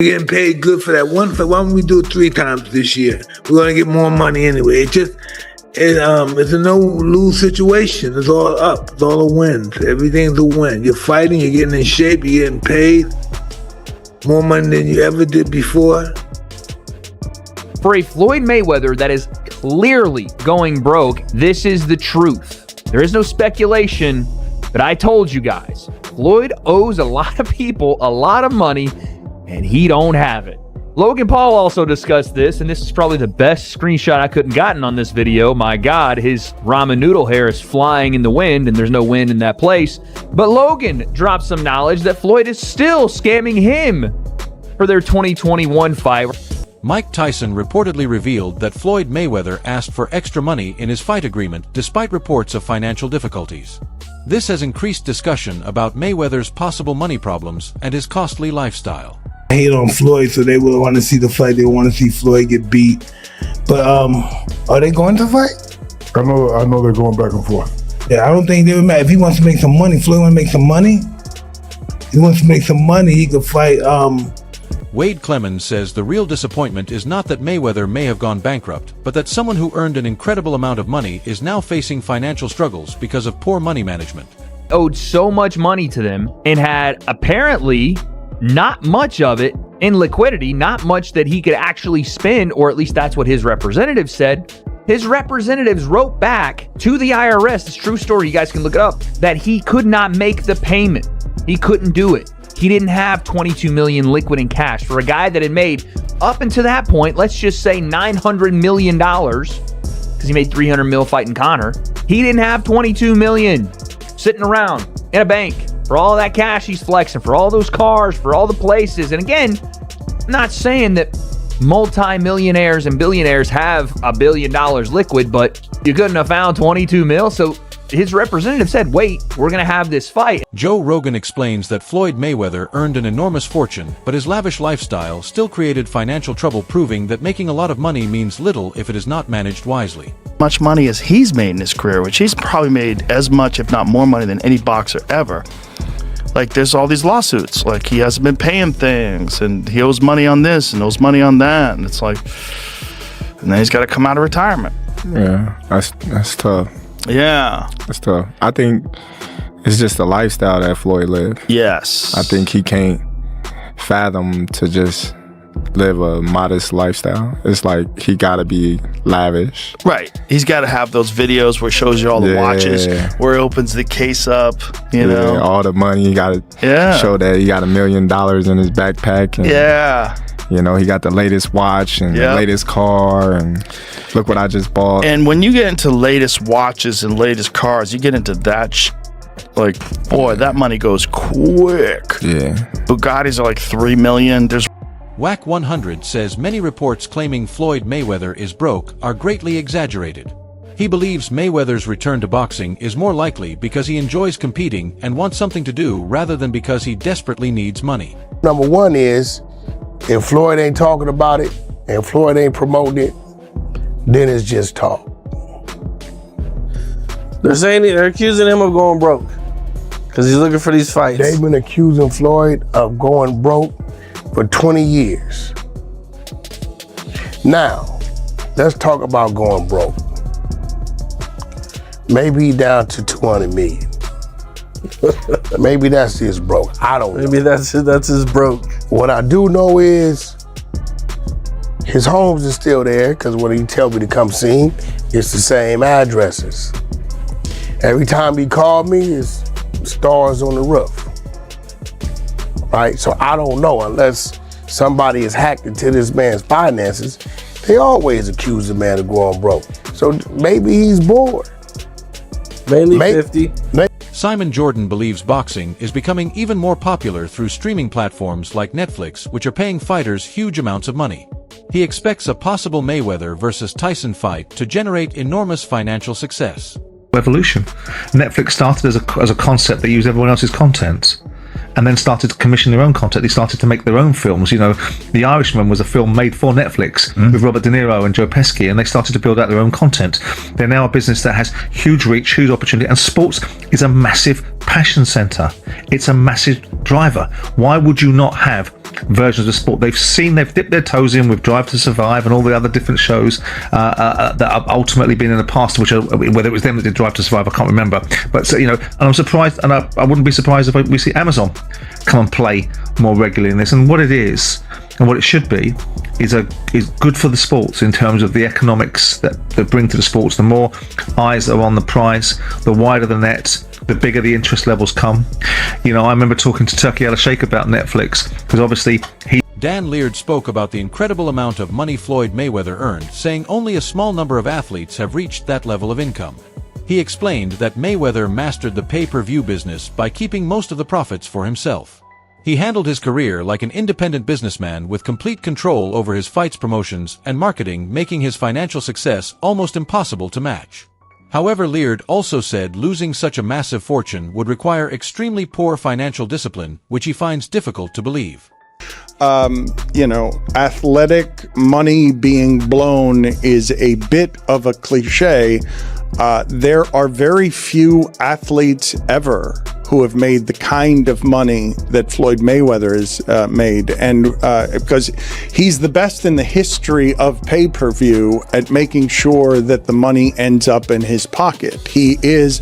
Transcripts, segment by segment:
We're getting paid good for that one fight. Why don't we do it 3 times this year? We're gonna get more money anyway. It's a no-lose situation. It's all up. It's all a win. Everything's a win. You're fighting. You're getting in shape. You're getting paid more money than you ever did before. For a Floyd Mayweather that is clearly going broke, this is the truth. There is no speculation, but I told you guys, Floyd owes a lot of people a lot of money, and he don't have it. Logan Paul also discussed this, and this is probably the best screenshot I couldn't gotten on this video. My God, his ramen noodle hair is flying in the wind, and there's no wind in that place. But Logan dropped some knowledge that Floyd is still scamming him for their 2021 fight. Mike Tyson reportedly revealed that Floyd Mayweather asked for extra money in his fight agreement despite reports of financial difficulties. This has increased discussion about Mayweather's possible money problems and his costly lifestyle. I hate on Floyd, so they will want to see the fight. They want to see Floyd get beat. But are they going to fight? I know they're going back and forth. Yeah, I don't think they would matter. If he wants to make some money, Floyd wants to make some money. If he wants to make some money, he could fight. Wade Clemens says the real disappointment is not that Mayweather may have gone bankrupt, but that someone who earned an incredible amount of money is now facing financial struggles because of poor money management. Owed so much money to them and had apparently not much of it in liquidity, not much that he could actually spend, or at least that's what his representative said. His representatives wrote back to the IRS, it's a true story, you guys can look it up, that he could not make the payment. He couldn't do it. He didn't have $22 million liquid in cash. For a guy that had made, up until that point, let's just say $900 million, because he made $300 million fighting Conor, he didn't have $22 million sitting around in a bank. For all that cash he's flexing, for all those cars, for all the places. And again, I'm not saying that multi-millionaires and billionaires have $1 billion liquid, but you couldn't have found 22 mil. So his representative said, wait, we're going to have this fight. Joe Rogan explains that Floyd Mayweather earned an enormous fortune, but his lavish lifestyle still created financial trouble, proving that making a lot of money means little if it is not managed wisely. Much money as he's made in his career, which he's probably made as much, if not more money than any boxer ever. Like, there's all these lawsuits, like he hasn't been paying things and he owes money on this and owes money on that, and it's like, and then he's got to come out of retirement. Yeah, that's tough. Yeah, That's tough. I think it's just the lifestyle that Floyd lived. yes. I think he can't fathom to just live a modest lifestyle. It's like he gotta be lavish. Right. He's got to have those videos where it shows you all the watches, where he opens the case up, you know. All the money. He gotta show that he got $1 million in his backpack. And, you know, he got the latest watch and the latest car, and look what I just bought. And when you get into latest watches and latest cars, you get into that like, boy, that money goes quick. Yeah. Bugattis are like $3 million. There's WAC 100 says many reports claiming Floyd Mayweather is broke are greatly exaggerated. He believes Mayweather's return to boxing is more likely because he enjoys competing and wants something to do rather than because he desperately needs money. Number one is, if Floyd ain't talking about it and Floyd ain't promoting it, then it's just talk. They're accusing him of going broke because he's looking for these fights. They've been accusing Floyd of going broke for 20 years. Now, let's talk about going broke. Maybe down to 200 million. Maybe that's his broke. I don't know. Maybe that's his broke. What I do know is his homes is still there, because when he tell me to come see him, it's the same addresses. Every time he called me, it's stars on the roof. Right? So I don't know, unless somebody is hacked into this man's finances. They always accuse the man of going broke. So maybe he's bored. Mainly 50. Simon Jordan believes boxing is becoming even more popular through streaming platforms like Netflix, which are paying fighters huge amounts of money. He expects a possible Mayweather versus Tyson fight to generate enormous financial success. Evolution. Netflix started as a concept that used everyone else's content, and then started to commission their own content. They started to make their own films. You know, The Irishman was a film made for Netflix with Robert De Niro and Joe Pesci, and they started to build out their own content. They're now a business that has huge reach, huge opportunity, and sports is a massive passion center. It's a massive driver. Why would you not have versions of sport? They've dipped their toes in with Drive to Survive and all the other different shows that have ultimately been in the past, which whether it was them that did Drive to Survive, I can't remember. But so, you know, and I'm surprised, and I wouldn't be surprised if we see Amazon come and play more regularly in this. And what it is, and what it should be, is good for the sports in terms of the economics that they bring to the sports. The more eyes are on the prize, the wider the net, the bigger the interest levels come. You know, I remember talking to Turkey Al Sheikh about Netflix, because obviously Dan Leard spoke about the incredible amount of money Floyd Mayweather earned, saying only a small number of athletes have reached that level of income. He explained that Mayweather mastered the pay-per-view business by keeping most of the profits for himself. He handled his career like an independent businessman with complete control over his fights, promotions, and marketing, making his financial success almost impossible to match. However, Leard also said losing such a massive fortune would require extremely poor financial discipline, which he finds difficult to believe. You know, athletic money being blown is a bit of a cliche. There are very few athletes ever who have made the kind of money that Floyd Mayweather has made, and because he's the best in the history of pay-per-view at making sure that the money ends up in his pocket. He is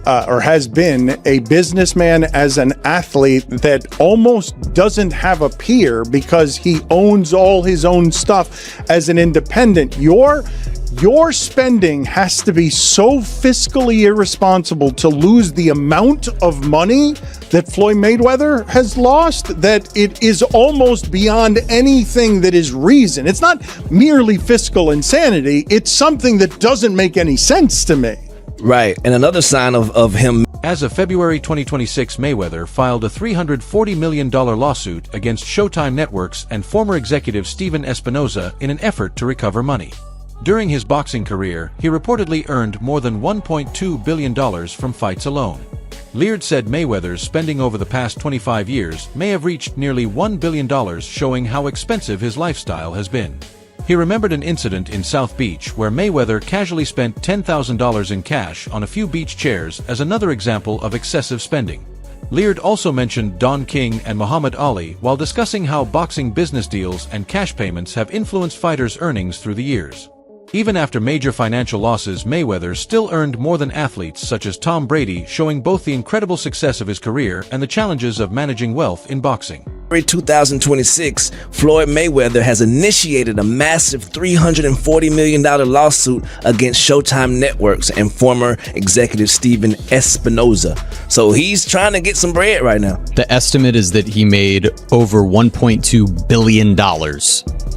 or has been a businessman as an athlete that almost doesn't have a peer because he owns all his own stuff as an independent. Your spending has to be so fiscally irresponsible to lose the amount of money that Floyd Mayweather has lost that it is almost beyond anything that is reason. It's not merely fiscal insanity. It's something that doesn't make any sense to me. Right. And another sign of him. As of February 2026, Mayweather filed a $340 million lawsuit against Showtime Networks and former executive Steven Espinoza in an effort to recover money. During his boxing career, he reportedly earned more than $1.2 billion from fights alone. Leard said Mayweather's spending over the past 25 years may have reached nearly $1 billion, showing how expensive his lifestyle has been. He remembered an incident in South Beach where Mayweather casually spent $10,000 in cash on a few beach chairs as another example of excessive spending. Leard also mentioned Don King and Muhammad Ali while discussing how boxing business deals and cash payments have influenced fighters' earnings through the years. Even after major financial losses, Mayweather still earned more than athletes such as Tom Brady, showing both the incredible success of his career and the challenges of managing wealth in boxing. In 2026, Floyd Mayweather has initiated a massive $340 million lawsuit against Showtime Networks and former executive Steven Espinoza. So he's trying to get some bread right now. The estimate is that he made over $1.2 billion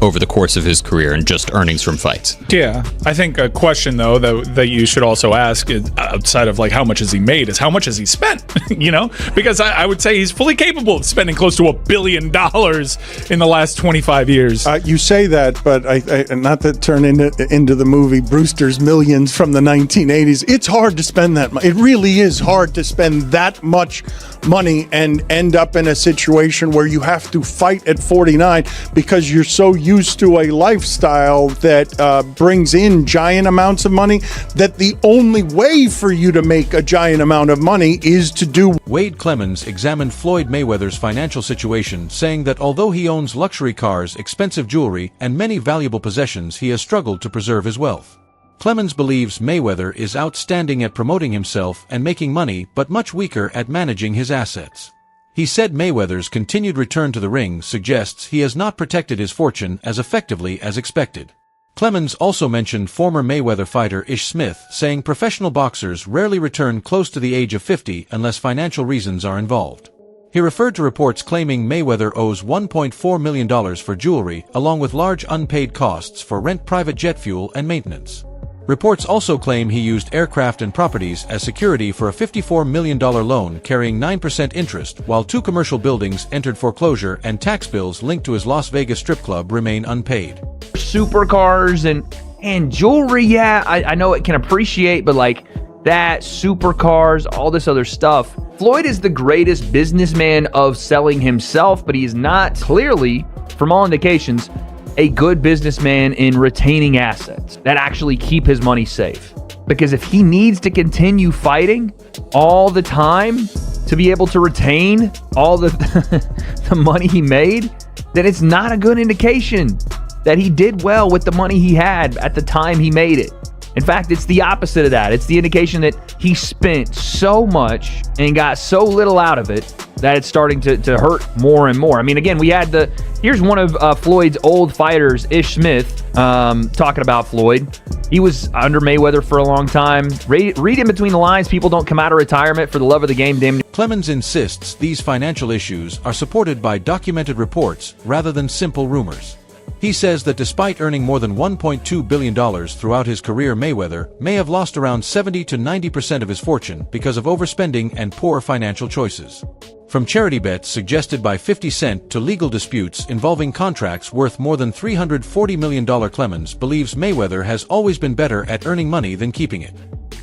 over the course of his career in just earnings from fights. Yeah, I think a question though that you should also ask is, outside of like how much has he made, is how much has he spent? You know, because I would say he's fully capable of spending close to $1 billion in the last 25 years. You say that, but I not to turn into the movie Brewster's Millions from the 1980s. It's hard to spend that money. It really is hard to spend that much money and end up in a situation where you have to fight at 49 because you're so used to a lifestyle that brings in giant amounts of money that the only way for you to make a giant amount of money is to do. Wade Clemens examined Floyd Mayweather's financial situation, saying that although he owns luxury cars, expensive jewelry, and many valuable possessions, he has struggled to preserve his wealth. Clemens believes Mayweather is outstanding at promoting himself and making money, but much weaker at managing his assets. He said Mayweather's continued return to the ring suggests he has not protected his fortune as effectively as expected. Clemens also mentioned former Mayweather fighter Ish Smith, saying professional boxers rarely return close to the age of 50 unless financial reasons are involved. He referred to reports claiming Mayweather owes $1.4 million for jewelry, along with large unpaid costs for rent, private jet fuel, and maintenance. Reports also claim he used aircraft and properties as security for a $54 million loan carrying 9% interest, while 2 commercial buildings entered foreclosure and tax bills linked to his Las Vegas strip club remain unpaid. Supercars and jewelry, yeah, I know it can appreciate, but like that, supercars, all this other stuff, Floyd is the greatest businessman of selling himself, but he is not clearly, from all indications, a good businessman in retaining assets that actually keep his money safe. Because if he needs to continue fighting all the time to be able to retain all the money he made, then it's not a good indication that he did well with the money he had at the time he made it. In fact, it's the opposite of that. It's the indication that he spent so much and got so little out of it that it's starting to hurt more and more. I mean, again, here's one of Floyd's old fighters, Ish Smith, talking about Floyd. He was under Mayweather for a long time. Read in between the lines. People don't come out of retirement for the love of the game. Damn. Clemens insists these financial issues are supported by documented reports rather than simple rumors. He says that despite earning more than $1.2 billion throughout his career, Mayweather may have lost around 70 to 90% of his fortune because of overspending and poor financial choices. From charity bets suggested by 50 Cent to legal disputes involving contracts worth more than $340 million, Clemens believes Mayweather has always been better at earning money than keeping it.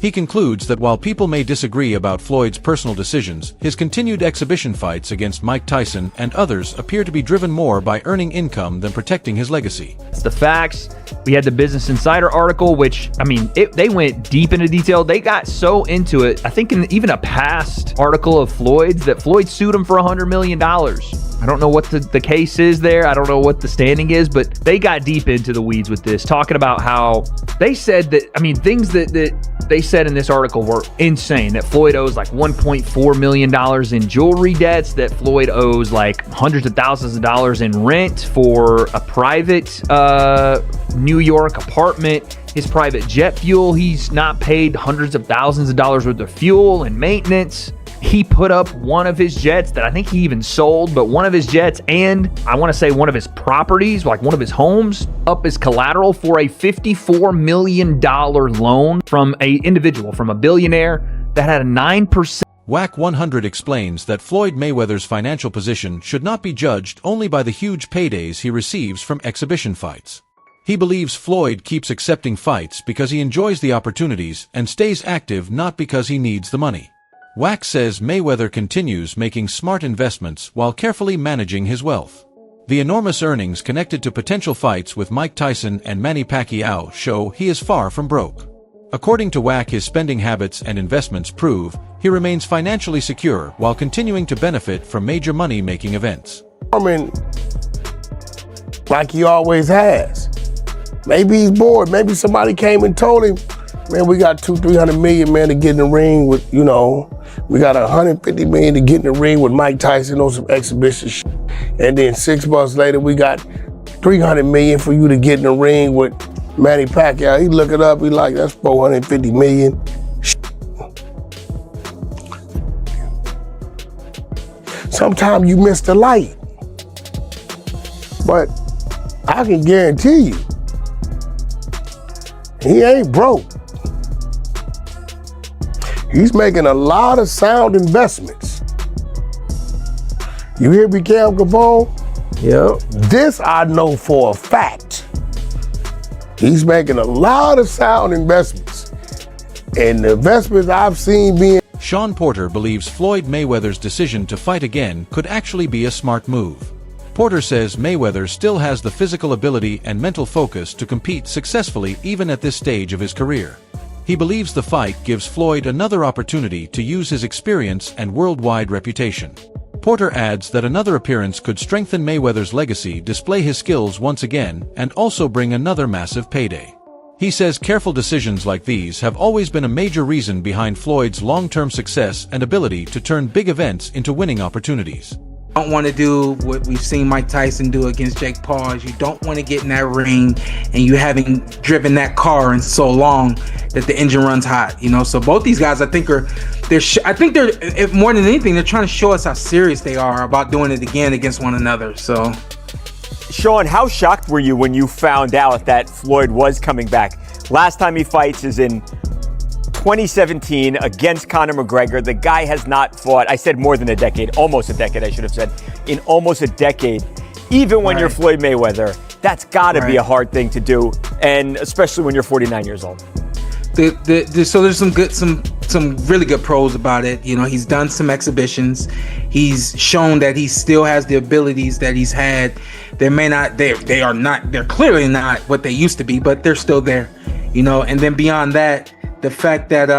He concludes that while people may disagree about Floyd's personal decisions, his continued exhibition fights against Mike Tyson and others appear to be driven more by earning income than protecting his legacy. It's the facts. We had the Business Insider article, which, I mean, they went deep into detail. They got so into it, I think in even a past article of Floyd's, that Floyd sued him for $100 million. I don't know what the case is there. I don't know what the standing is, but they got deep into the weeds with this, talking about how they said that, I mean, things that they said in this article were insane. That Floyd owes like $1.4 million in jewelry debts, that Floyd owes like hundreds of thousands of dollars in rent for a private New York apartment. His private jet fuel, he's not paid hundreds of thousands of dollars worth of fuel and maintenance. He put up one of his jets that I think he even sold, but one of his jets and I want to say one of his properties, like one of his homes, up as collateral for a $54 million loan from an individual, from a billionaire that had a 9%. WAC 100 explains that Floyd Mayweather's financial position should not be judged only by the huge paydays he receives from exhibition fights. He believes Floyd keeps accepting fights because he enjoys the opportunities and stays active not because he needs the money. WAC says Mayweather continues making smart investments while carefully managing his wealth. The enormous earnings connected to potential fights with Mike Tyson and Manny Pacquiao show he is far from broke. According to WAC, his spending habits and investments prove he remains financially secure while continuing to benefit from major money-making events. Like he always has. Maybe he's bored. Maybe somebody came and told him, man, we got $200-300 million, man, to get in the ring with, we got $150 million to get in the ring with Mike Tyson on some exhibition shit. And then 6 months later, we got $300 million for you to get in the ring with Manny Pacquiao. He look it up, he like, that's $450 million. Sometimes you miss the light. But I can guarantee you, he ain't broke. He's making a lot of sound investments. You hear me, Cam Capone? Yep. This I know for a fact. He's making a lot of sound investments. And the investments I've seen being... Sean Porter believes Floyd Mayweather's decision to fight again could actually be a smart move. Porter says Mayweather still has the physical ability and mental focus to compete successfully even at this stage of his career. He believes the fight gives Floyd another opportunity to use his experience and worldwide reputation. Porter adds that another appearance could strengthen Mayweather's legacy, display his skills once again, and also bring another massive payday. He says careful decisions like these have always been a major reason behind Floyd's long-term success and ability to turn big events into winning opportunities. Don't want to do what we've seen Mike Tyson do against Jake Paul. You don't want to get in that ring and you haven't driven that car in so long that the engine runs hot, So both these guys, I think they're more than anything, they're trying to show us how serious they are about doing it again against one another. So, Sean, how shocked were you when you found out that Floyd was coming back? Last time he fights is in 2017 against Conor McGregor. The guy has not fought, I said more than a decade, almost a decade, I should have said, in almost a decade. Even when you're Floyd Mayweather, that's got to be a hard thing to do, and especially when you're 49 years old. So there's some some really good pros about it. You know, he's done some exhibitions. He's shown that he still has the abilities that he's had. They're clearly not what they used to be, but they're still there. You know, and then beyond that, the fact that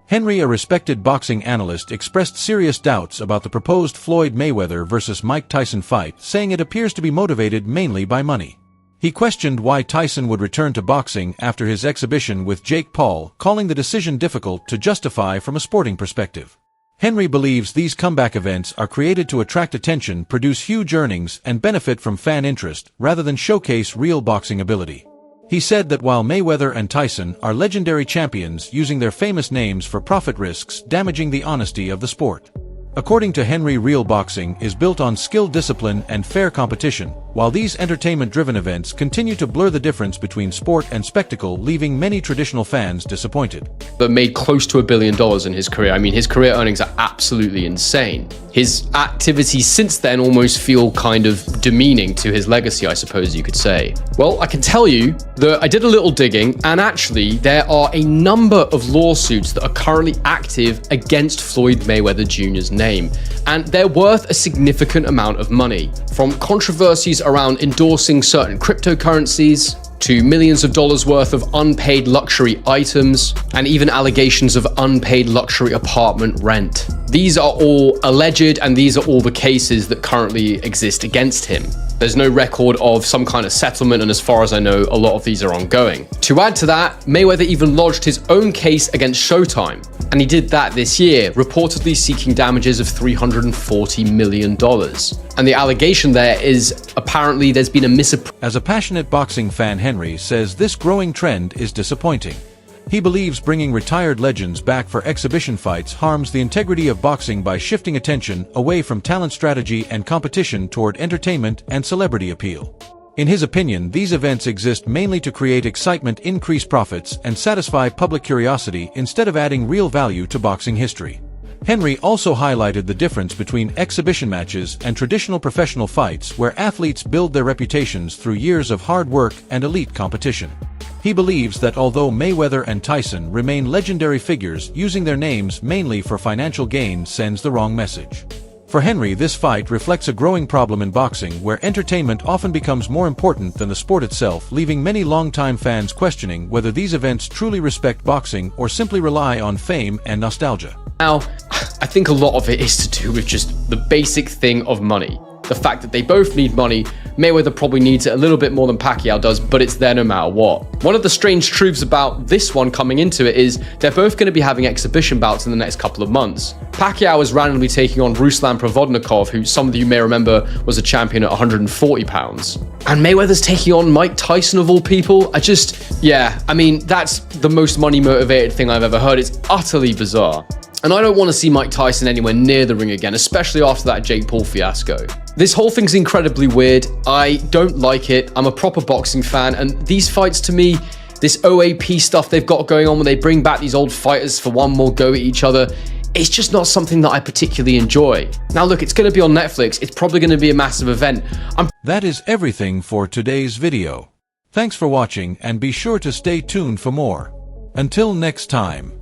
Henry, a respected boxing analyst, expressed serious doubts about the proposed Floyd Mayweather versus Mike Tyson fight, saying it appears to be motivated mainly by money. He questioned why Tyson would return to boxing after his exhibition with Jake Paul, calling the decision difficult to justify from a sporting perspective. Henry believes these comeback events are created to attract attention, produce huge earnings, and benefit from fan interest, rather than showcase real boxing ability. He said that while Mayweather and Tyson are legendary champions using their famous names for profit risks damaging the honesty of the sport. According to Henry, real boxing is built on skill, discipline, and fair competition, while these entertainment-driven events continue to blur the difference between sport and spectacle, leaving many traditional fans disappointed. But made close to $1 billion in his career. I mean, his career earnings are absolutely insane. His activities since then almost feel kind of demeaning to his legacy, I suppose you could say. Well, I can tell you that I did a little digging, and actually there are a number of lawsuits that are currently active against Floyd Mayweather Jr.'s name, and they're worth a significant amount of money. From controversies around endorsing certain cryptocurrencies, to millions of dollars worth of unpaid luxury items, and even allegations of unpaid luxury apartment rent. These are all alleged, and these are all the cases that currently exist against him. There's no record of some kind of settlement, and as far as I know, a lot of these are ongoing. To add to that, Mayweather even lodged his own case against Showtime, and he did that this year, reportedly seeking damages of $340 million. And the allegation there is apparently there's been a misappropriation. As a passionate boxing fan, Henry says this growing trend is disappointing. He believes bringing retired legends back for exhibition fights harms the integrity of boxing by shifting attention away from talent strategy and competition toward entertainment and celebrity appeal. In his opinion, these events exist mainly to create excitement, increase profits, and satisfy public curiosity instead of adding real value to boxing history. Henry also highlighted the difference between exhibition matches and traditional professional fights, where athletes build their reputations through years of hard work and elite competition. He believes that although Mayweather and Tyson remain legendary figures, using their names mainly for financial gain sends the wrong message. For Henry, this fight reflects a growing problem in boxing where entertainment often becomes more important than the sport itself, leaving many longtime fans questioning whether these events truly respect boxing or simply rely on fame and nostalgia. Now, I think a lot of it is to do with just the basic thing of money. The fact that they both need money. Mayweather probably needs it a little bit more than Pacquiao does, but it's there no matter what. One of the strange truths about this one coming into it is they're both going to be having exhibition bouts in the next couple of months. Pacquiao is randomly taking on Ruslan Provodnikov, who some of you may remember was a champion at 140 pounds. And Mayweather's taking on Mike Tyson of all people. I mean, that's the most money motivated thing I've ever heard. It's utterly bizarre. And I don't want to see Mike Tyson anywhere near the ring again, especially after that Jake Paul fiasco. This whole thing's incredibly weird. I don't like it. I'm a proper boxing fan, and these fights to me, this OAP stuff they've got going on when they bring back these old fighters for one more go at each other, it's just not something that I particularly enjoy. Now look, it's going to be on Netflix. It's probably going to be a massive event. That is everything for today's video. Thanks for watching, and be sure to stay tuned for more. Until next time.